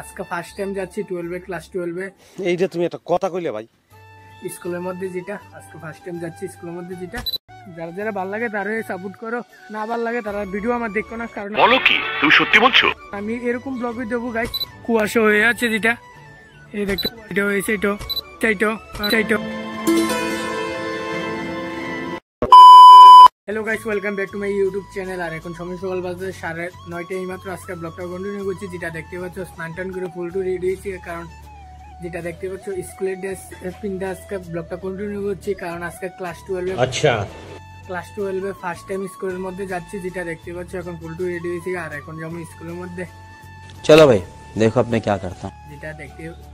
আজকে first time যাচ্ছি 12 class 12 এইটা তুমি একটা কথা কইলে ভাই স্কুলের মধ্যে যেটা আজকে ফার্স্ট টাইম যাচ্ছি স্কুলের মধ্যে যেটা যারা যারা ভালো লাগে তারা সাপোর্ট করো না ভালো লাগে তারা ভিডিও আমার দেখো না কারণ বলো কি তুমি সত্যি বলছো আমি এরকম ব্লগে দেবো গাইস কুয়াশা হয়ে আছে যেটা এই দেখো এটা হয়েছে এটা চাইটো চাইটো hello guys welcome back to my YouTube channel আর এখন সময় সকাল বাজে 9:30 এই মাত্র আজকে ব্লগটা কন্টিনিউ করছি যেটা দেখতে পাচ্ছ স্নান টান করে ফুল টু রেডি হয়েছি কারণ যেটা দেখতে পাচ্ছ স্কুলের ড্রেস পিনটা আজকে ব্লগটা কন্টিনিউ করছি কারণ আজকে ক্লাস 12 আচ্ছা ক্লাস 12 ফার্স্ট টাইম স্কুলের মধ্যে যাচ্ছি যেটা দেখতে পাচ্ছ এখন ফুল টু রেডি হয়েছি আর এখন যেমন স্কুলের মধ্যে চলো ভাই দেখো আপনি কি করতে যেটা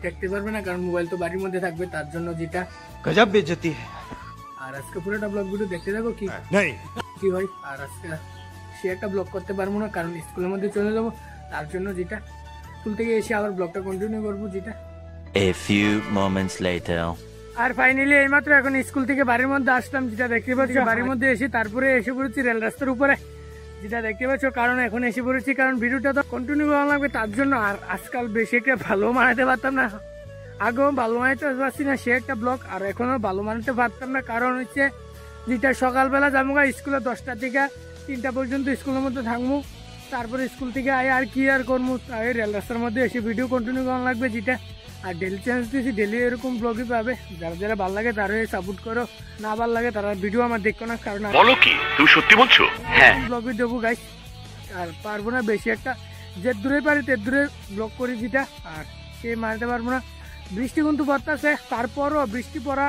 দেখতে পারবে না কারণ মোবাইল তো বাড়ির মধ্যে থাকবে তার জন্য যেটা গজব বেজতি আর আজকে পুরোটা ব্লগ ভিডিও দেখতে থাকো কি কি হয় আর আজকে সে একটা ব্লগ করতে পারবো না কারণ স্কুলের মধ্যে চলে যাবো তার জন্য যেটা স্কুল থেকে এসে আবার ব্লগটা কন্টিনিউ করবো যেটা A few moments later আর ফাইনালি এইমাত্র এখন স্কুল থেকে বাড়ির মধ্যে আসলাম যেটা দেখতে পাচ্ছ বাড়ির মধ্যে এসে তারপরে এসে পড়েছি রেল রাস্তার উপরে যেটা দেখতে পাচ্ছ কারণ এখন এসে পড়েছি কারণ ভিডিওটা তো কন্টিনিউ করা লাগবে তার জন্য আর আজকাল বেশি একটা ভালো বানাতে পারতাম না আগেও ভালো বানাতে পারছি না সে একটা ব্লগ আর এখনো ভালো বানাতে পারতাম না কারণ হচ্ছে যেটা সকালবেলা যাবো স্কুলে 10টা থেকে 3টা পর্যন্ত স্কুলের মধ্যে থাকবো তারপরে স্কুল থেকে আয় আর কি আর করবো রেল রাস্তার মধ্যে এসে ভিডিও কন্টিনিউ করা লাগবে যেটা আর ডেলি চ্যান্স দিয়েছি ডেলি এরকম ব্লগই পাবে যারা যারা ভালো লাগে তারা সাপোর্ট করো না ভালো লাগে তারা ভিডিও আমার দেখো না কারণ বলো কি তুমি সত্যি বলছো হ্যাঁ ব্লগই দেবো গাইস আর পারবো না বেশি একটা যে দূরে পারি তে দূরে ব্লগ করি যেটা আর সে মারতে পারবো না বৃষ্টি কিন্তু পড়তেছে তারপরও বৃষ্টি পড়া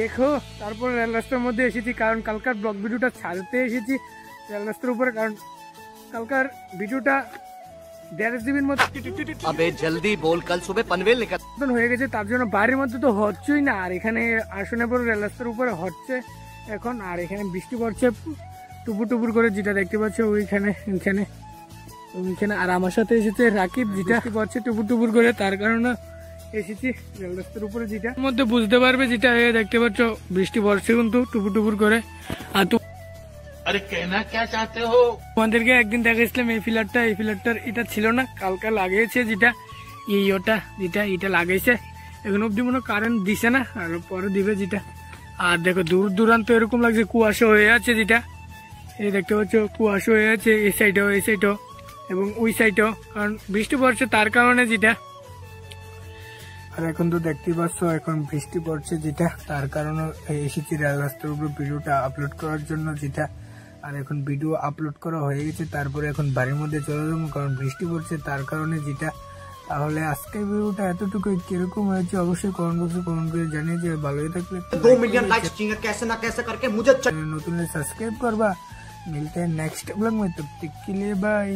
দেখো তারপর রেল রাস্তার মধ্যে এসেছি কারণ কালকার ব্লগ ভিডিওটা ছাড়তে এসেছি রেল রাস্তার উপরে কারণ কালকার ভিডিওটা 1.5 জিবির মতো अबे जल्दी बोल कल सुबह पनवेल निकल হয়ে গেছে তার জন্য বাড়ির মধ্যে তো হচ্ছেই না আর এখানে আসনে পরে রেল রাস্তার উপরে হচ্ছে এখন আর এখানে বৃষ্টি পড়ছে টুপুর টুপুর করে যেটা দেখতে পাচ্ছ ওইখানে ওইখানে আর আমার সাথে এসেছে রাকিব যেটা পড়ছে টুপুর টুপুর করে তার কারণে এসেছি রেল রাস্তার উপরে যেটা মধ্যে বুঝতে পারবে যেটা দেখতে পাচ্ছ বৃষ্টি পড়ছে কিন্তু টুপুর টুপুর করে আর अरे कहना क्या चाहते हो তোমাদেরকে একদিন দেখাইছিলাম এই ফিলারটার এটা ছিল না কালকে লাগিয়েছে যেটা যেটা এটা লাগাইছে এখন অব্দি মনে কারেন্ট দিছে না আর পরে দিবে যেটা আর দেখো দূর দূরান্ত এরকম লাগছে কুয়াশা হয়ে আছে যেটা এই দেখতে পাচ্ছ কুয়াশা হয়ে আছে এই সাইডেও এবং ওই সাইডেও কারণ বৃষ্টি পড়ছে তার কারণে যেটা আর এখন তো দেখতে পাচ্ছ এখন বৃষ্টি পড়ছে যেটা তার কারণে এসেছি রেল রাস্তার উপর ভিডিওটা আপলোড করার জন্য যেটা আর এখন ভিডিও আপলোড করা হয়ে গেছে তারপরে এখন বাড়ির মধ্যে চলে যাবো কারণ বৃষ্টি পড়ছে তার কারণে যেটা তাহলে আজকের ভিডিওটা এতটুকু কিরকম হয়েছে অবশ্যই কমেন্ট বক্সে কমেন্ট করে জানিয়ে যে ভালোই থাকলে 2 मिलियन लाइक्स चाहिए कैसे ना कैसे करके मुझे নতুন সাবস্ক্রাইব করবা মিলতে নেক্সট ব্লগ में तब तक के लिए बाय।